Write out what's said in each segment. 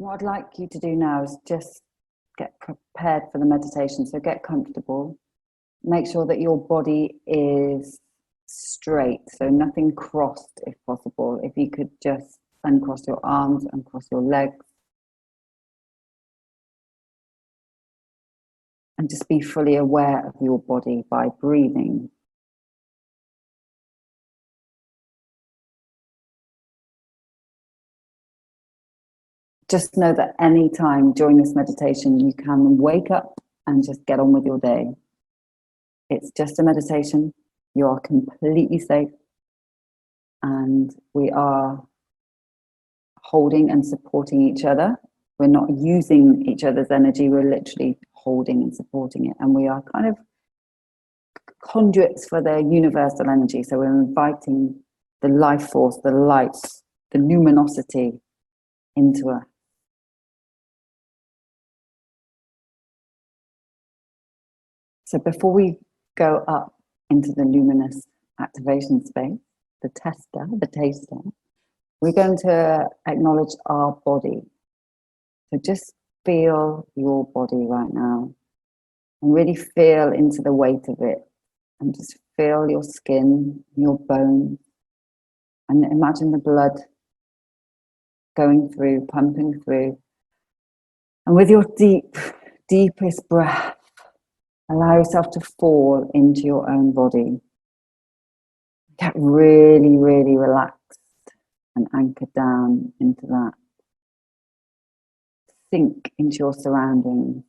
What I'd like you to do now is just get prepared for the meditation. So get comfortable. Make sure that your body is straight, so nothing crossed if possible. If you could just uncross your arms, uncross your legs. And just be fully aware of your body by breathing. Just know that any time during this meditation, you can wake up and just get on with your day. It's just a meditation. You are completely safe. And we are holding and supporting each other. We're not using each other's energy. We're literally holding and supporting it. And we are kind of conduits for the universal energy. So we're inviting the life force, the light, the luminosity into us. So before we go up into the luminous activation space, the tester, the taster, we're going to acknowledge our body. So just feel your body right now and really feel into the weight of it, and just feel your skin, your bones, and imagine the blood going through, pumping through. And with your deepest breath, allow yourself to fall into your own body. Get really, really relaxed and anchored down into that. Sink into your surroundings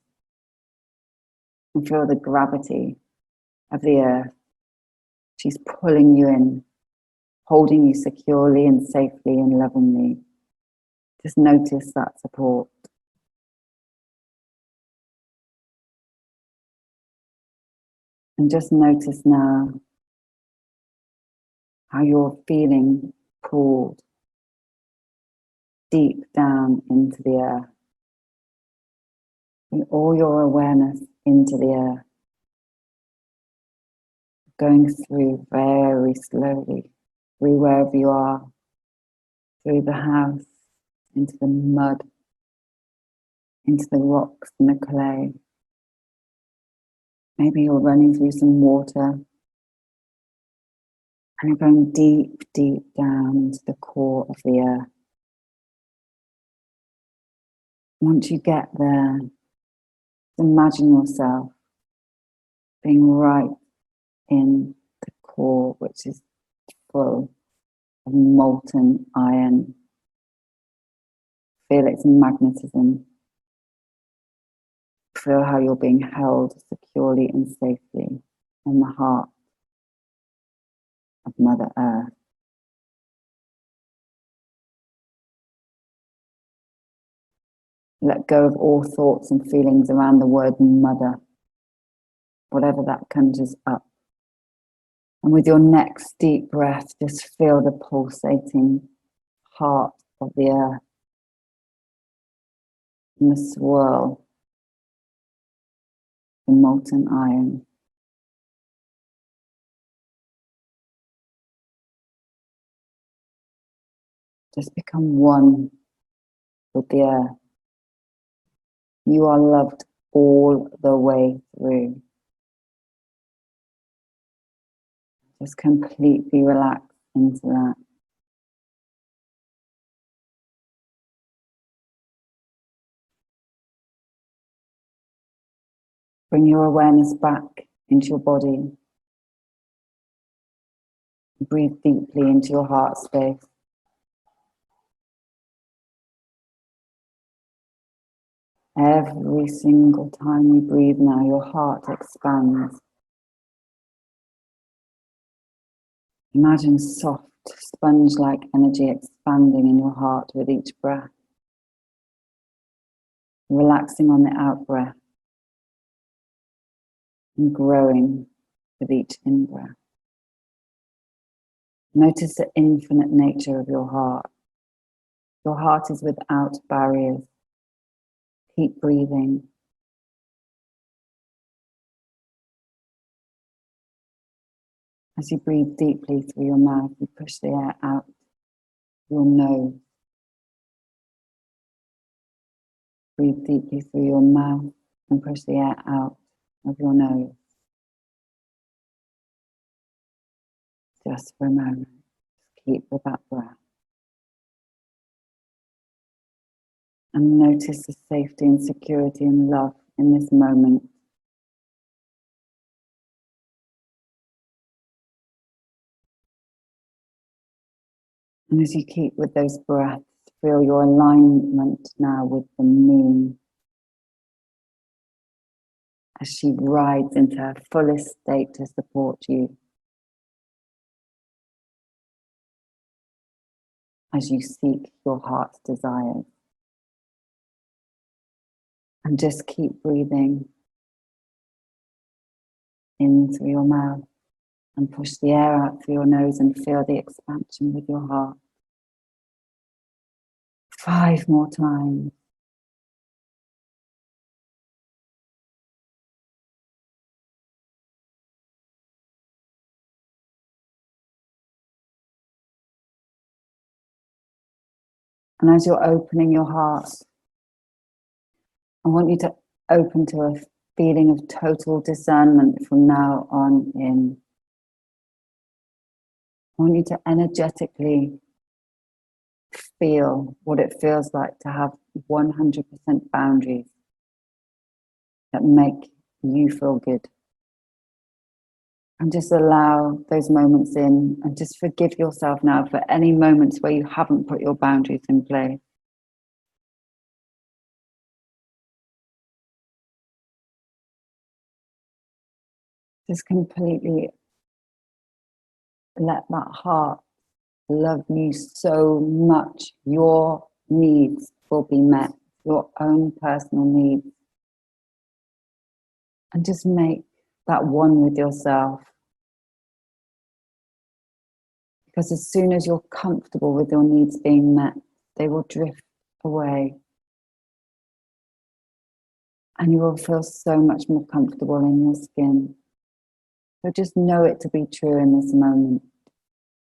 and feel the gravity of the earth. She's pulling you in, holding you securely and safely and lovingly. Just notice that support. And just notice now how you're feeling pulled deep down into the earth. Bring all your awareness into the earth. Going through very slowly, through wherever you are, through the house, into the mud, into the rocks and the clay. Maybe you're running through some water, and you're going deep, deep down into the core of the earth. Once you get there, imagine yourself being right in the core, which is full of molten iron. Feel its magnetism. Feel how you're being held securely and safely in the heart of Mother Earth. Let go of all thoughts and feelings around the word mother, whatever that conjures up. And with your next deep breath, just feel the pulsating heart of the earth and the swirl, the molten iron. Just become one with the earth. You are loved all the way through. Just completely relax into that. Bring your awareness back into your body. Breathe deeply into your heart space. Every single time you breathe now, your heart expands. Imagine soft, sponge-like energy expanding in your heart with each breath. Relaxing on the out-breath and growing with each in-breath. Notice the infinite nature of your heart. Your heart is without barriers. Keep breathing. As you breathe deeply through your mouth, you push the air out your nose. Breathe deeply through your mouth and push the air out of your nose. Just for a moment. Keep with that breath. And notice the safety and security and love in this moment. And as you keep with those breaths, feel your alignment now with the moon as she rides into her fullest state to support you. As you seek your heart's desires. And just keep breathing in through your mouth and push the air out through your nose and feel the expansion with your heart. 5 more times. And as you're opening your heart, I want you to open to a feeling of total discernment from now on in. I want you to energetically feel what it feels like to have 100% boundaries that make you feel good. And just allow those moments in and just forgive yourself now for any moments where you haven't put your boundaries in place. Just completely let that heart love you so much. Your needs will be met, your own personal needs. And just make that one with yourself. Because as soon as you're comfortable with your needs being met, they will drift away. And you will feel so much more comfortable in your skin. So just know it to be true in this moment.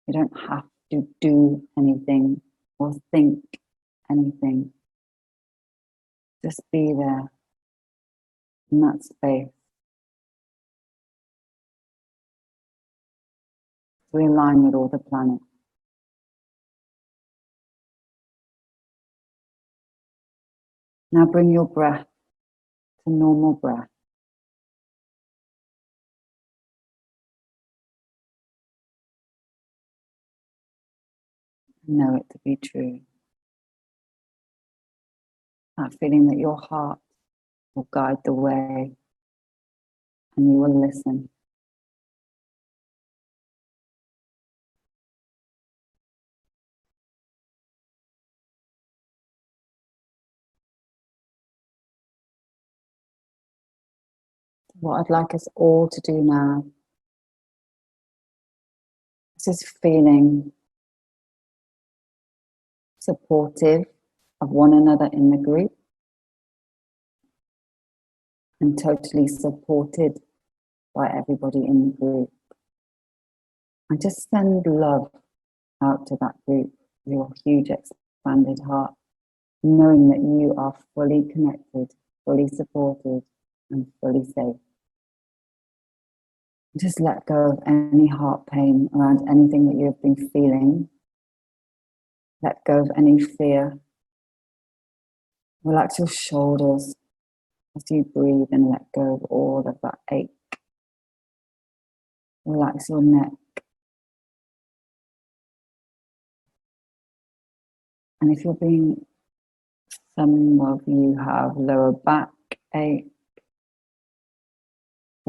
You don't have to do anything or think anything. Just be there in that space. We align with all the planets. Now bring your breath to normal breath. Know it to be true. That feeling that your heart will guide the way and you will listen. What I'd like us all to do now is just feeling supportive of one another in the group and totally supported by everybody in the group. And just send love out to that group, your huge expanded heart, knowing that you are fully connected, fully supported, and fully safe. Just let go of any heart pain around anything that you have been feeling. Let go of any fear. Relax your shoulders as you breathe and let go of all of that ache. Relax your neck. And if you're being, some of you have lower back ache,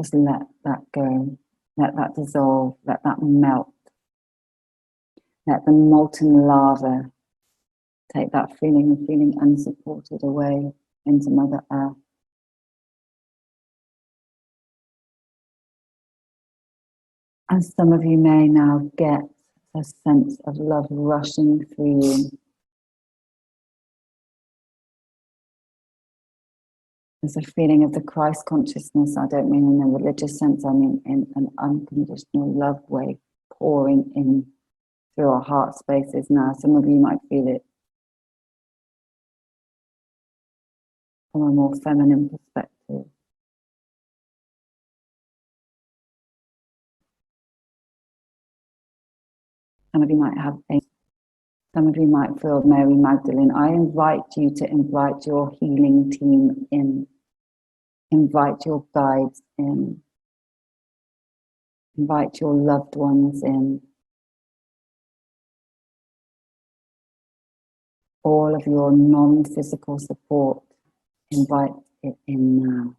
just let that go. Let that dissolve. Let that melt. Let the molten lava take that feeling of feeling unsupported away into Mother Earth. And some of you may now get a sense of love rushing through you. There's a feeling of the Christ consciousness. I don't mean in a religious sense, I mean in an unconditional love way pouring in through our heart spaces now. Some of you might feel it from a more feminine perspective. Some of you might have some of you might feel Mary Magdalene. I invite you to invite your healing team in. Invite your guides in. Invite your loved ones in. All of your non-physical support, invite it in now.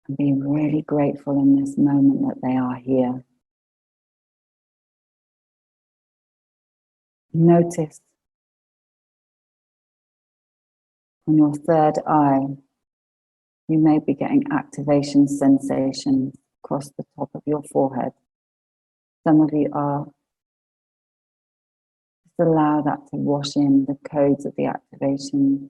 And be really grateful in this moment that they are here. Notice on your third eye, you may be getting activation sensations across the top of your forehead. Some of you are. Just allow that to wash in the codes of the activation.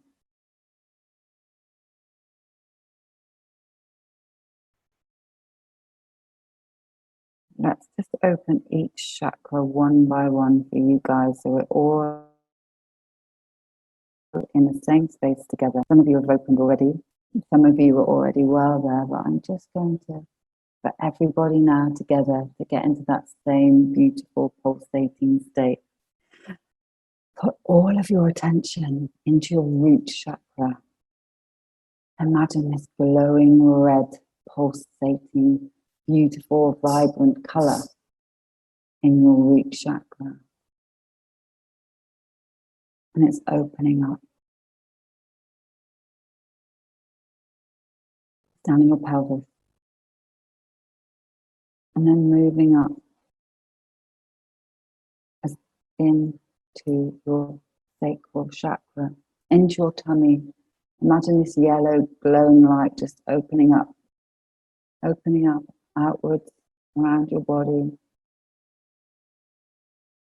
Let's just open each chakra one by one for you guys, so we're all in the same space together. Some of you have opened already. Some of you are already well there, but I'm just going to, for everybody now together, to get into that same beautiful pulsating state. Put all of your attention into your root chakra. Imagine this glowing red, pulsating, beautiful, vibrant color in your root chakra. And it's opening up. Down in your pelvis. And then moving up into your sacral chakra, into your tummy. Imagine this yellow glowing light just opening up outwards around your body.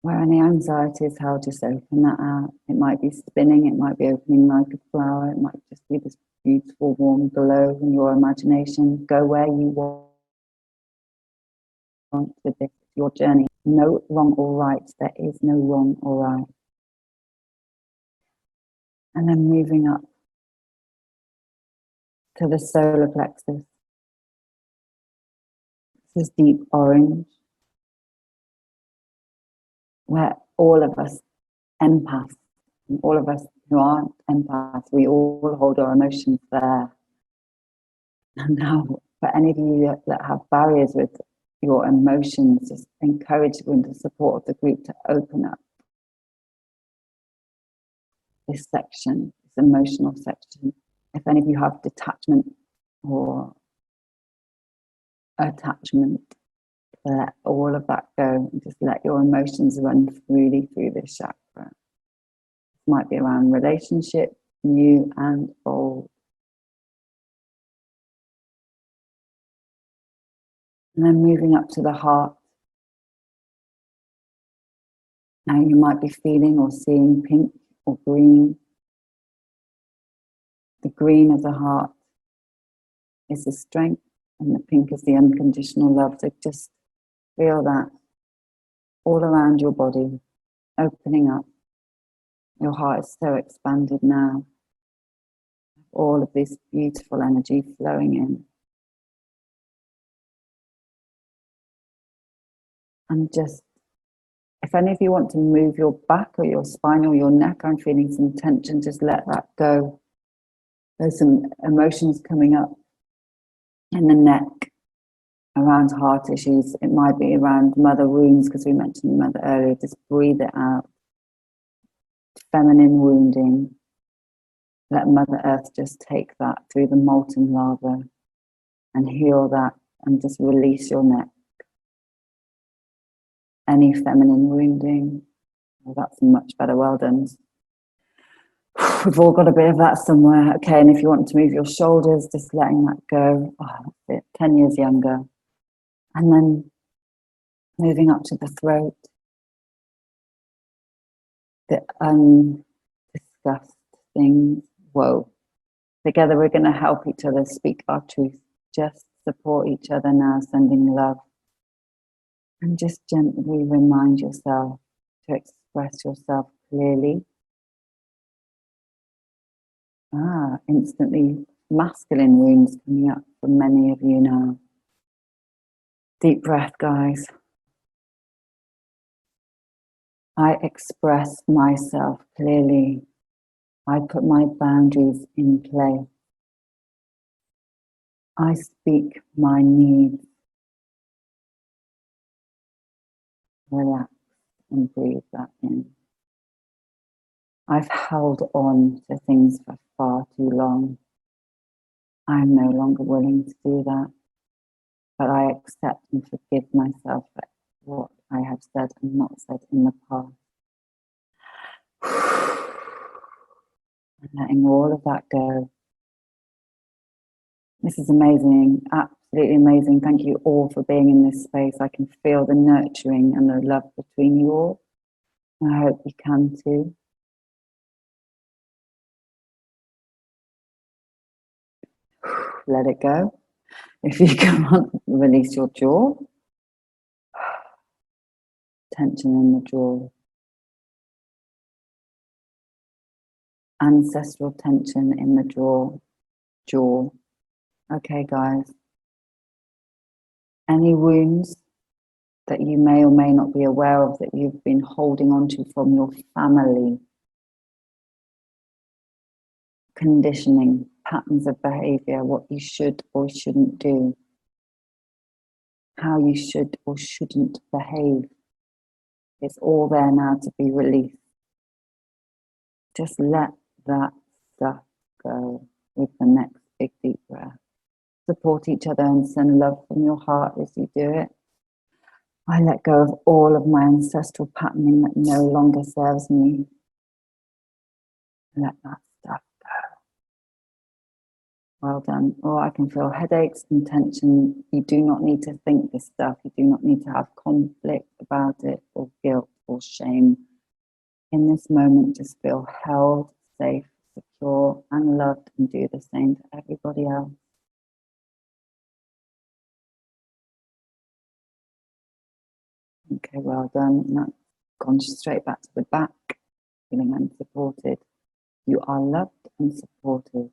Where any anxiety is held, just open that out. It might be spinning, it might be opening like a flower, it might just be this beautiful warm glow in your imagination. Go where you want with this, your journey. No wrong or right, there is no wrong or right. And then moving up to the solar plexus. This is deep orange, where all of us empaths, and all of us who aren't empaths, we all hold our emotions there. And now, for any of you that have barriers with your emotions, just encourage you with the support of the group to open up this section, this emotional section. If any of you have detachment or attachment, let all of that go and just let your emotions run freely through this chakra. It might be around relationship, new and old. And then moving up to the heart. Now you might be feeling or seeing pink or green. The green of the heart is the strength and the pink is the unconditional love. So just feel that all around your body, opening up. Your heart is so expanded now. All of this beautiful energy flowing in. And just, if any of you want to move your back or your spine or your neck, I'm feeling some tension, just let that go. There's some emotions coming up in the neck around heart issues. It might be around mother wounds, because we mentioned mother earlier. Just breathe it out. Feminine wounding. Let Mother Earth just take that through the molten lava and heal that, and just release your neck. Any feminine wounding, oh, that's much better, well done. We've all got a bit of that somewhere. Okay, and if you want to move your shoulders, just letting that go. Oh, that's it, 10 years younger. And then moving up to the throat. The undiscussed things. Whoa. Together we're going to help each other speak our truth. Just support each other now, sending love. And just gently remind yourself to express yourself clearly. Instantly masculine wounds coming up for many of you now. Deep breath, guys. I express myself clearly. I put my boundaries in place. I speak my needs. Relax and breathe that in. I've held on to things for far too long. I'm no longer willing to do that, but I accept and forgive myself for what I have said and not said in the past. And letting all of that go. This is amazing, absolutely amazing. Thank you all for being in this space. I can feel the nurturing and the love between you all. I hope you can too. Let it go. If you can't, release your jaw. Tension in the jaw. Ancestral tension in the jaw. Okay, guys. Any wounds that you may or may not be aware of that you've been holding on to from your family, conditioning, patterns of behavior, what you should or shouldn't do, how you should or shouldn't behave. It's all there now to be released. Just let that stuff go with the next big deep breath. Support each other and send love from your heart as you do it. I let go of all of my ancestral patterning that no longer serves me. Let that stuff go. Well done. Oh, I can feel headaches and tension. You do not need to think this stuff. You do not need to have conflict about it or guilt or shame. In this moment, just feel held, safe, secure, and loved, and do the same to everybody else. Okay, well done. That's gone straight back to the back, feeling unsupported. You are loved and supported.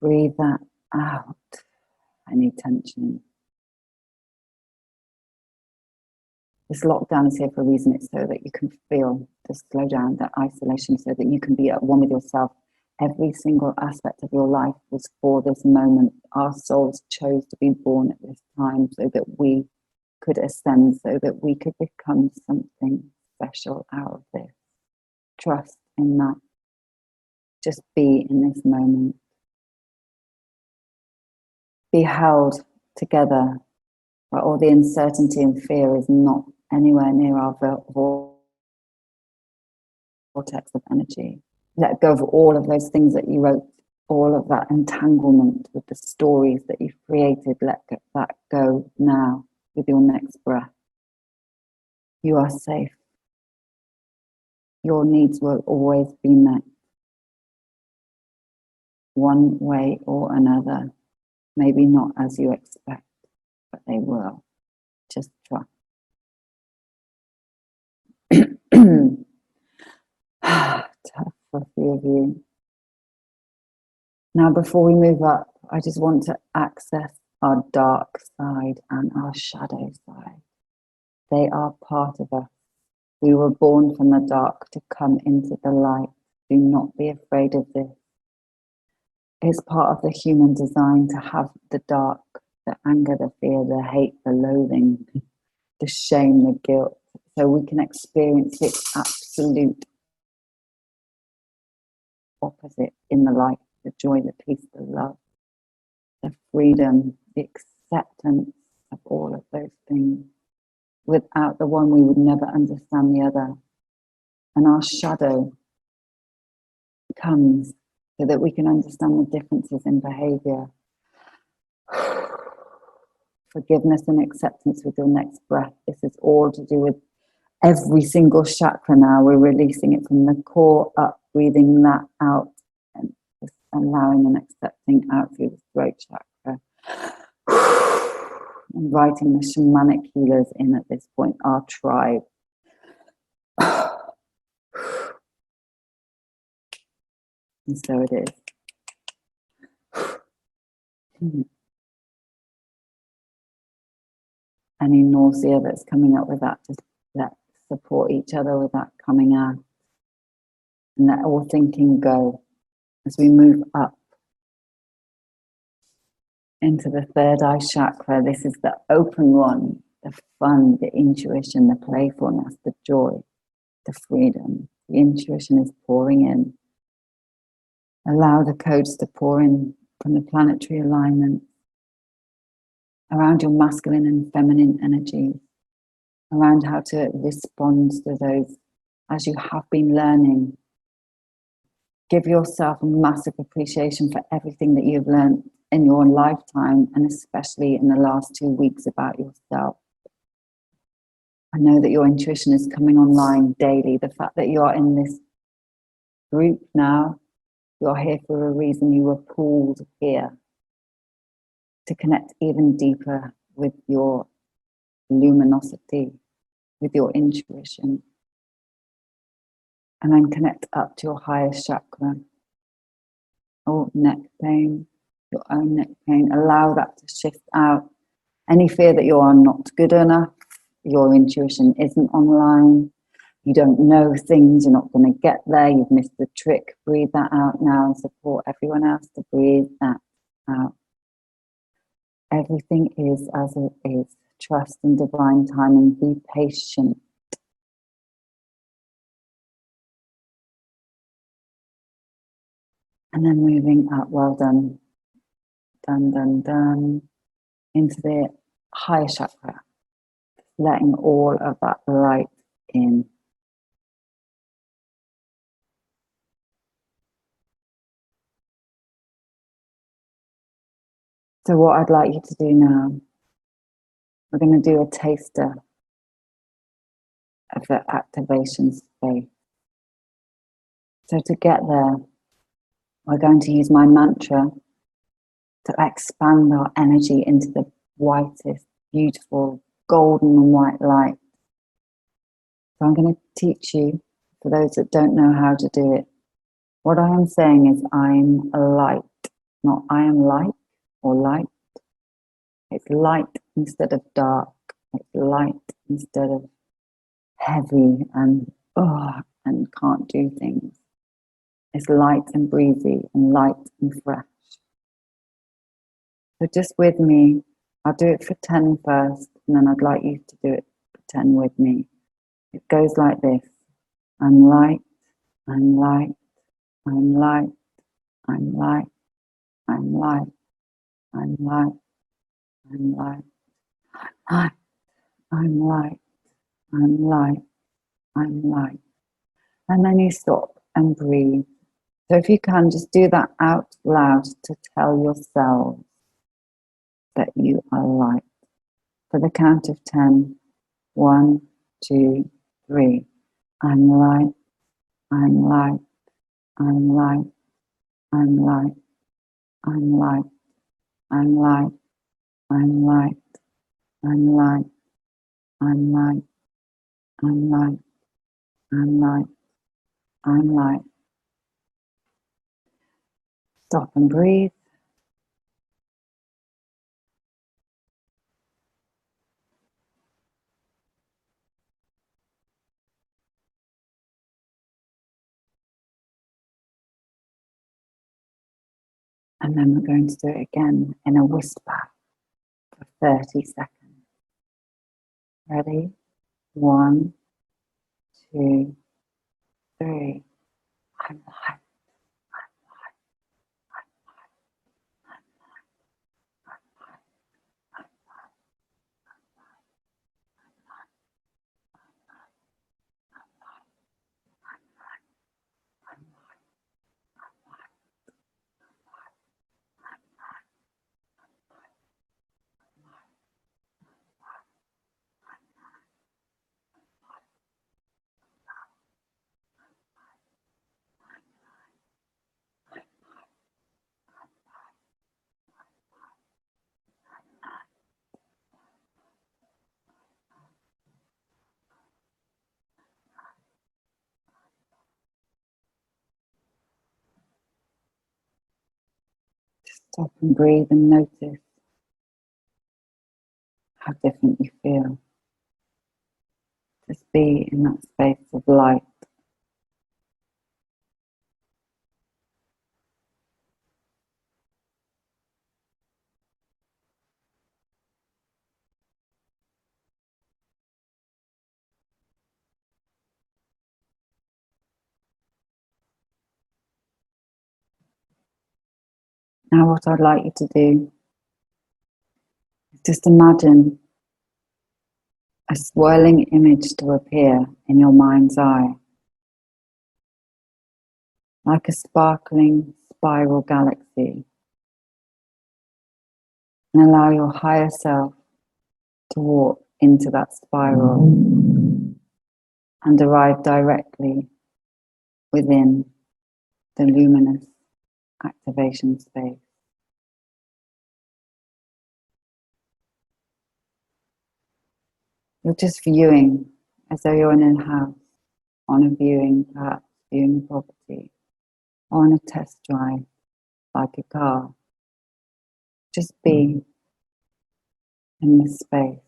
Breathe that out, any tension. This lockdown is here for a reason. It's so that you can feel the slowdown, that isolation, so that you can be at one with yourself. Every single aspect of your life was for this moment. Our souls chose to be born at this time so that we could ascend, so that we could become something special out of this. Trust in that. Just be in this moment. Be held together, but all the uncertainty and fear is not anywhere near our vortex of energy. Let go of all of those things that you wrote, all of that entanglement with the stories that you've created. Let that go now with your next breath. You are safe. Your needs will always be met, one way or another. Maybe not as you expect, but they will. Just trust. Tough for a few of you. Now, before we move up, I just want to access our dark side and our shadow side. They are part of us. We were born from the dark to come into the light. Do not be afraid of this. It's part of the human design to have the dark, the anger, the fear, the hate, the loathing, the shame, the guilt, so we can experience the absolute opposite in the light, the joy, the peace, the love, the freedom, the acceptance of all of those things. Without the one, we would never understand the other. And our shadow comes so that we can understand the differences in behavior. Forgiveness and acceptance with your next breath. This is all to do with every single chakra now. We're releasing it from the core up, breathing that out, and just allowing and accepting out through the throat chakra. Inviting the shamanic healers in at this point, our tribe. And so it is. Any nausea that's coming up with that, just let's support each other with that coming out. And let all thinking go as we move up into the third eye chakra. This is the open one, the fun, the intuition, the playfulness, the joy, the freedom. The intuition is pouring in. Allow the codes to pour in from the planetary alignment around your masculine and feminine energies, around how to respond to those as you have been learning. Give yourself a massive appreciation for everything that you've learned in your lifetime, and especially in the last 2 weeks about yourself. I know that your intuition is coming online daily. The fact that you are in this group now, you're here for a reason. You were pulled here to connect even deeper with your luminosity, with your intuition, and then connect up to your highest chakra. Oh, neck pain, your own neck pain. Allow that to shift out. Any fear that you are not good enough, your intuition isn't online, you don't know things, you're not going to get there, you've missed the trick. Breathe that out now and support everyone else to breathe that out. Everything is as it is. Trust in divine timing. Be patient. And then moving up, well done. Done, done, done. Into the higher chakra. Letting all of that light in. So what I'd like you to do now, we're going to do a taster of the activation space. So to get there, we're going to use my mantra to expand our energy into the whitest, beautiful, golden and white light. So I'm going to teach you, for those that don't know how to do it, what I am saying is I'm a light, not I am light or light. It's light instead of dark. It's light instead of heavy and can't do things. It's light and breezy and light and fresh. So just with me, I'll do it for 10 first, and then I'd like you to do it for 10 with me. It goes like this. I'm light, I'm light, I'm light, I'm light, I'm light, I'm light, I'm light, I'm light, I'm light, I'm light. And then you stop and breathe. So if you can, just do that out loud to tell yourselves that you are light. For the count of 10, 1, 2, 3. I'm light, I'm light, I'm light, I'm light, I'm light, I'm light, I'm light, I'm light, I'm light, I'm light, I'm light, I'm light. Stop and breathe. And then we're going to do it again in a whisper for 30 seconds. Ready? 1, 2, 3. I'm light. Stop and breathe and notice how different you feel. Just be in that space of light. Now what I'd like you to do is just imagine a swirling image to appear in your mind's eye, like a sparkling spiral galaxy, and allow your higher self to walk into that spiral and arrive directly within the luminous activation space. You're just viewing as though you're in a house, on a viewing, perhaps viewing a property, or on a test drive, like a car. Just be in this space.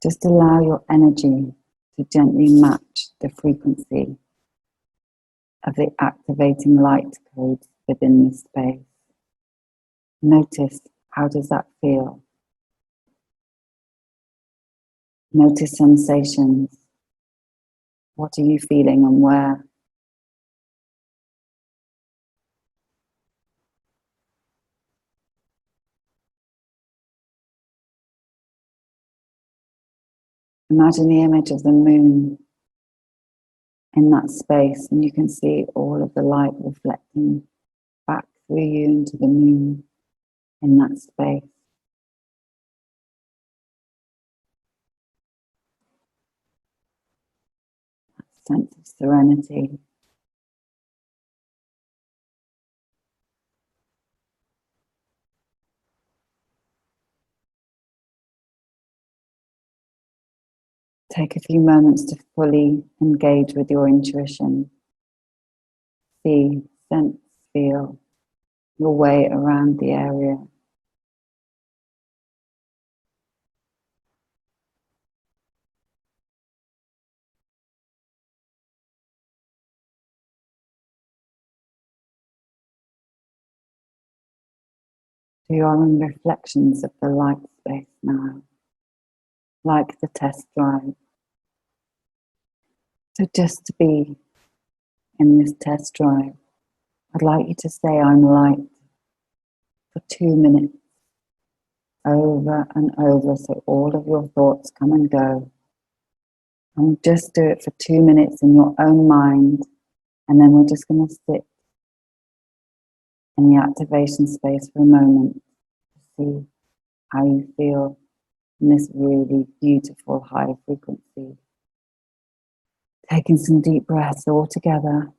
Just allow your energy to gently match the frequency of the activating light codes within this space. Notice, how does that feel? Notice sensations. What are you feeling and where? Imagine the image of the moon in that space, and you can see all of the light reflecting back through you into the moon in that space. That sense of serenity. Take a few moments to fully engage with your intuition. See, sense, feel your way around the area. To your own reflections of the light space now, like the test drive. So just to be in this test drive, I'd like you to say I'm light for 2 minutes, over and over, so all of your thoughts come and go. And just do it for 2 minutes in your own mind, and then we're just going to sit in the activation space for a moment to see how you feel in this really beautiful high frequency. Taking some deep breaths all together,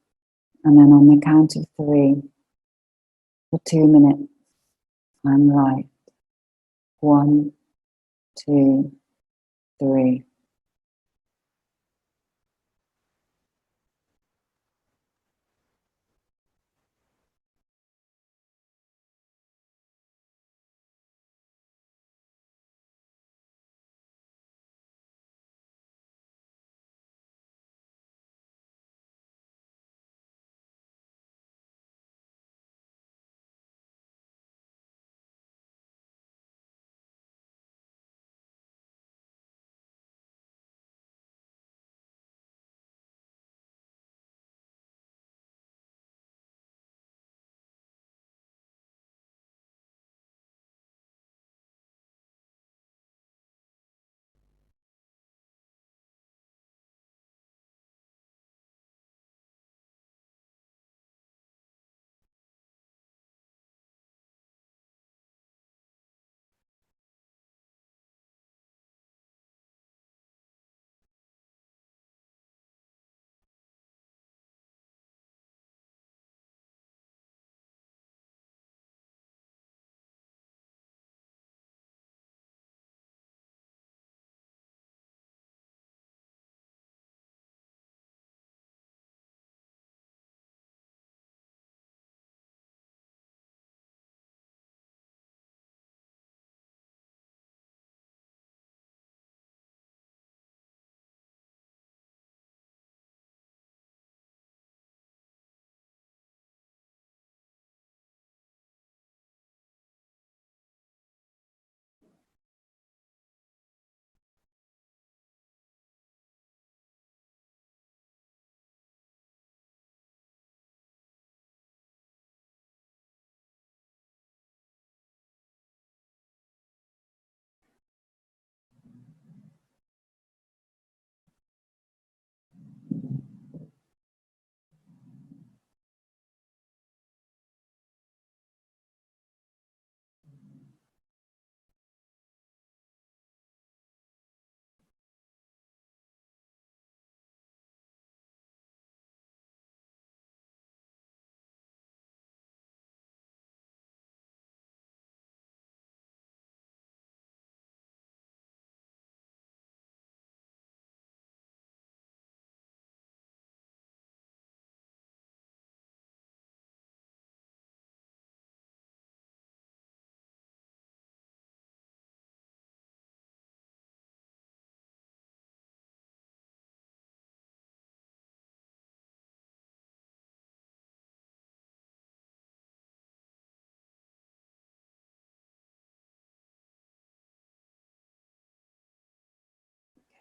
and then on the count of 3, for 2 minutes, I'm light. 1, 2, 3.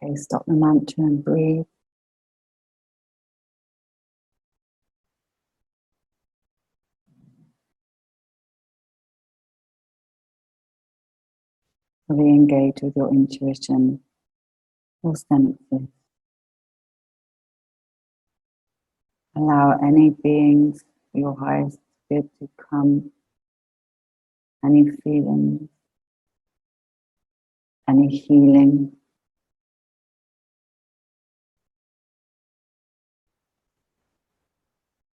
Okay, stop the mantra and breathe. Fully engage with your intuition, your senses. Allow any beings, your highest good, to come, any feelings, any healing.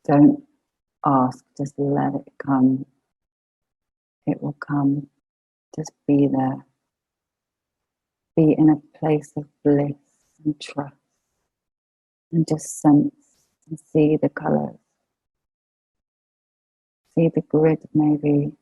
Don't ask, just let it come. It will come. Just be there. Be in a place of bliss and trust. And just sense and see the colours. See the grid maybe.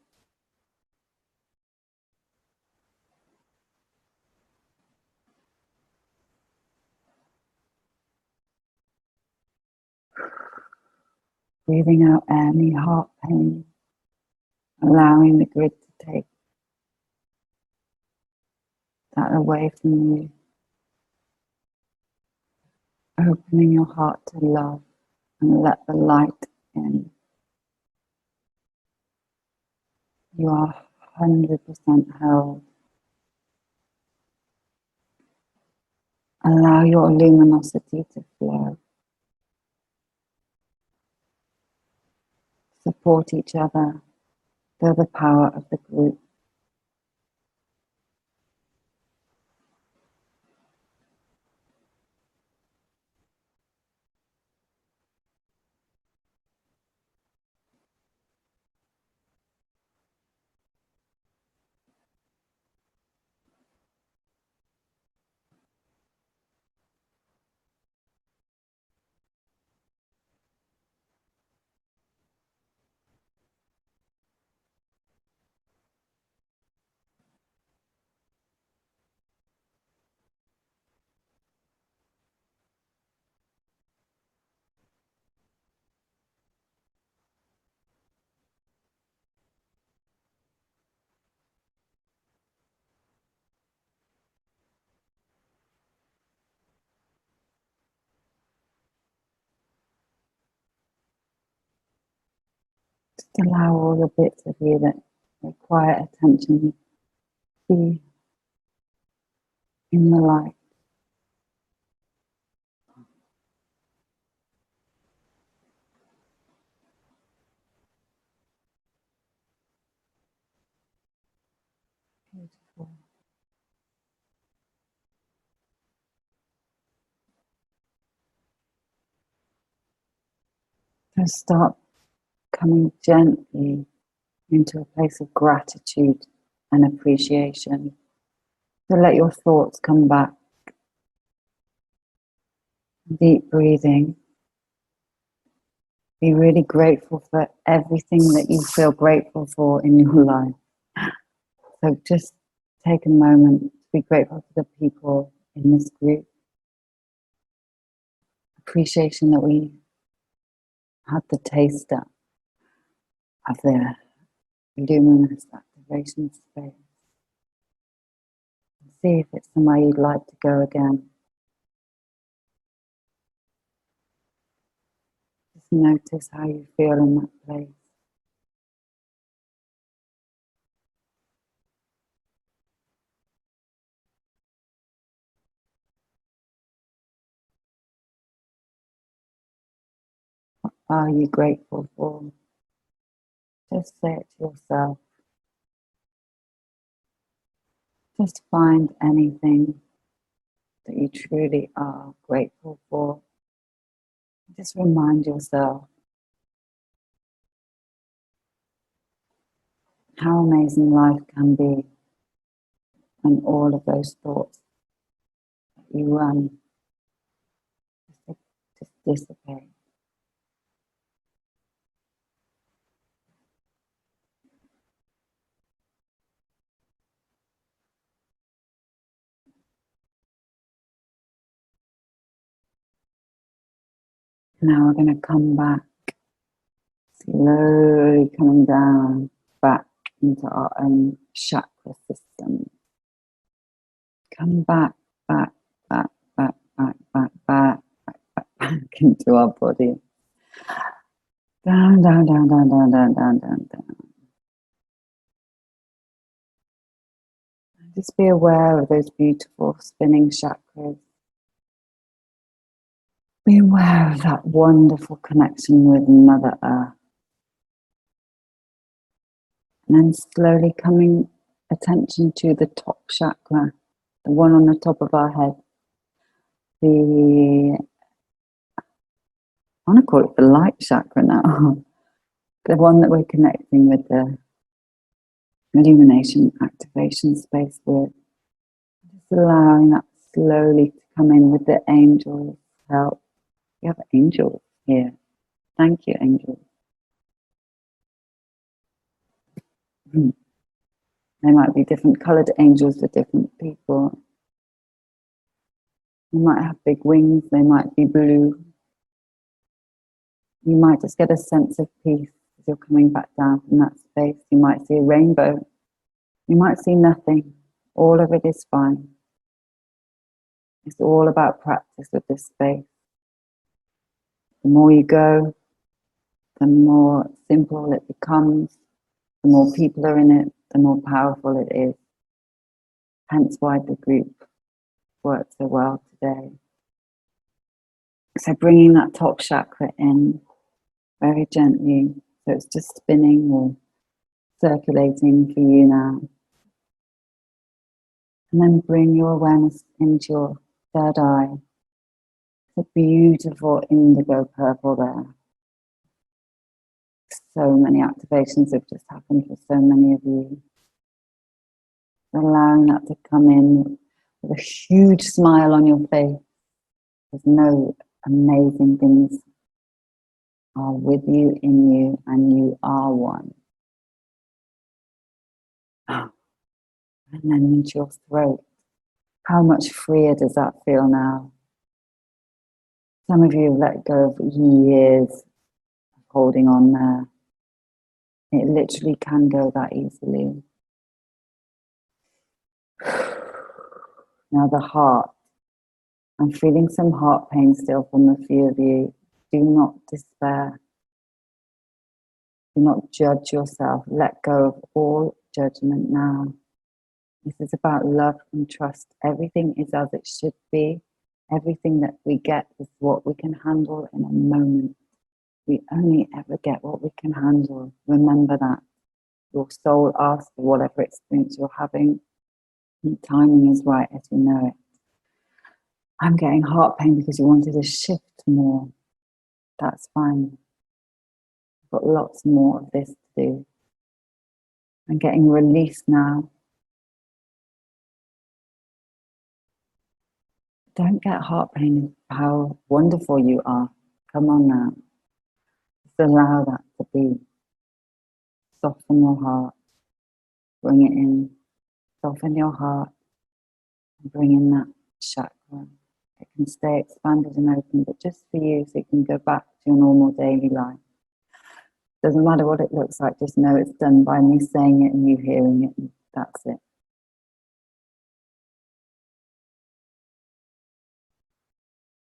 Breathing out any heart pain. Allowing the grid to take that away from you. Opening your heart to love and let the light in. You are 100% held. Allow your luminosity to flow. Support each other. Feel the power of the group. Just allow all the bits of you that require attention to be in the light. Beautiful. So start coming gently into a place of gratitude and appreciation. So let your thoughts come back. Deep breathing. Be really grateful for everything that you feel grateful for in your life. So just take a moment to be grateful for the people in this group. Appreciation that we had the taster of the luminous activation space. See if it's somewhere you'd like to go again. Just notice how you feel in that place. What are you grateful for? Just say it to yourself. Just find anything that you truly are grateful for. Just remind yourself how amazing life can be when all of those thoughts that you run just dissipate. Now we're going to come back, slowly coming down, back into our own chakra system. Come back, back, back. back into our body. Down, down, down, down, down, down, down, down, down. Just be aware of those beautiful spinning chakras. Be aware of that wonderful connection with Mother Earth. And then slowly coming attention to the top chakra, the one on the top of our head. I want to call it the light chakra now. The one that we're connecting with the illumination activation space with. Just allowing that slowly to come in with the angels' help. We have angels here. Thank you, angels. They might be different coloured angels for different people. They might have big wings, they might be blue. You might just get a sense of peace as you're coming back down from that space. You might see a rainbow. You might see nothing. All of it is fine. It's all about practice with this space. The more you go, the more simple it becomes. The more people are in it, the more powerful it is. Hence why the group works so well today. So bringing that top chakra in very gently, so it's just spinning or circulating for you now. And then bring your awareness into your third eye. It's a beautiful indigo purple there. So many activations have just happened for so many of you. Allowing that to come in with a huge smile on your face. There's no amazing things are with you, in you, and you are one. And then into your throat. How much freer does that feel now? Some of you have let go of years of holding on there. It literally can go that easily. Now the heart. I'm feeling some heart pain still from a few of you. Do not despair. Do not judge yourself. Let go of all judgment now. This is about love and trust. Everything is as it should be. Everything that we get is what we can handle in a moment. We only ever get what we can handle. Remember that. Your soul asks for whatever experience you're having. And timing is right as you know it. I'm getting heart pain because you wanted to shift more. That's fine. I've got lots more of this to do. I'm getting released now. Don't get heart pain how wonderful you are. Come on now. Just allow that to be. Soften your heart. Bring it in. Soften your heart. And bring in that chakra. It can stay expanded and open, but just for you, so you can go back to your normal daily life. Doesn't matter what it looks like, just know it's done by me saying it and you hearing it, and that's it.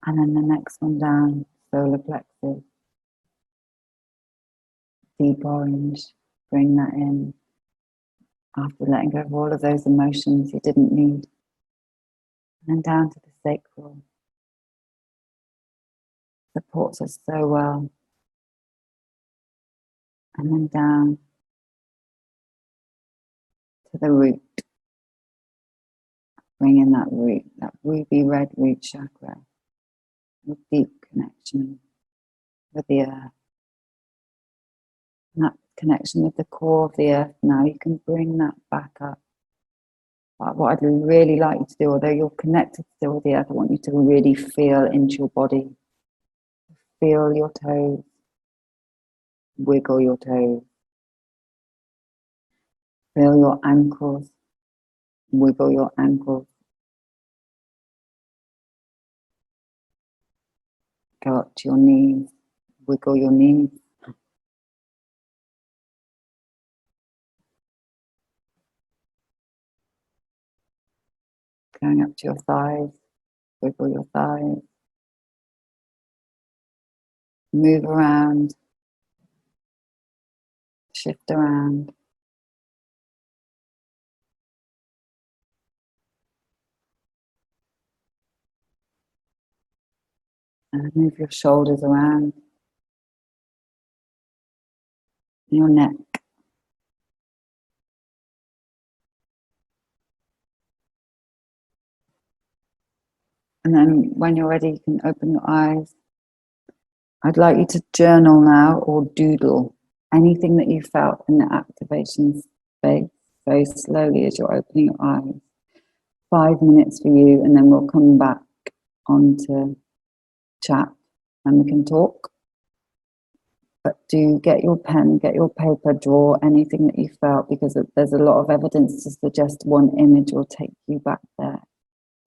And then the next one down, solar plexus. Deep orange, bring that in. After letting go of all of those emotions you didn't need. And then down to the sacral. Supports us so well. And then down to the root. Bring in that root, that ruby red root chakra. With deep connection with the earth. And that connection with the core of the earth now, you can bring that back up. But what I'd really like you to do, although you're connected still with the earth, I want you to really feel into your body. Feel your toes. Wiggle your toes. Feel your ankles. Wiggle your ankles. Go up to your knees. Wiggle your knees. Going up to your thighs. Wiggle your thighs. Move around. Shift around. And move your shoulders around. Your neck. And then when you're ready, you can open your eyes. I'd like you to journal now or doodle anything that you felt in the activation space very slowly as you're opening your eyes. 5 minutes for you, and then we'll come back onto chat and we can talk. But do get your pen, get your paper, draw anything that you felt, because there's a lot of evidence to suggest one image will take you back there,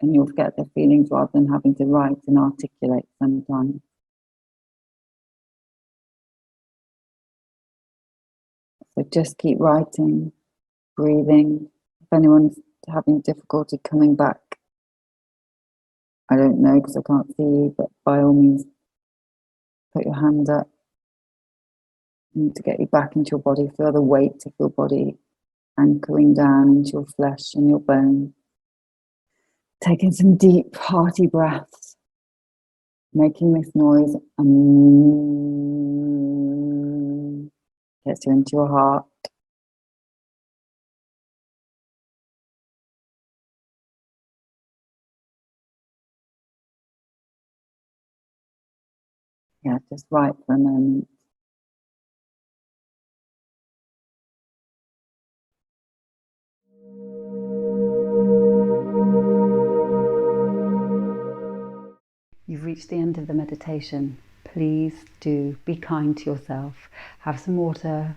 and you'll get the feelings rather than having to write and articulate sometimes. So just keep writing, breathing. If anyone's having difficulty coming back, I don't know because I can't see you, but by all means, put your hand up. To get you back into your body, feel the weight of your body anchoring down into your flesh and your bones. Taking some deep, hearty breaths, making this noise gets you into your heart. Yeah, just right for a moment. You've reached the end of the meditation. Please do be kind to yourself. Have some water.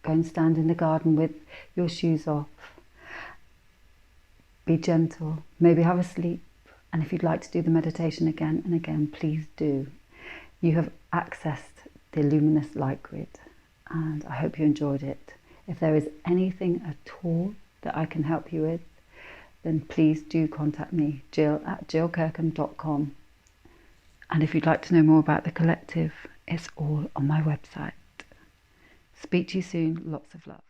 Go and stand in the garden with your shoes off. Be gentle. Maybe have a sleep. And if you'd like to do the meditation again and again, please do. You have accessed the Luminous light grid, and I hope you enjoyed it. If there is anything at all that I can help you with, then please do contact me, jill@jillkirkham.com. And if you'd like to know more about the collective, it's all on my website. Speak to you soon. Lots of love.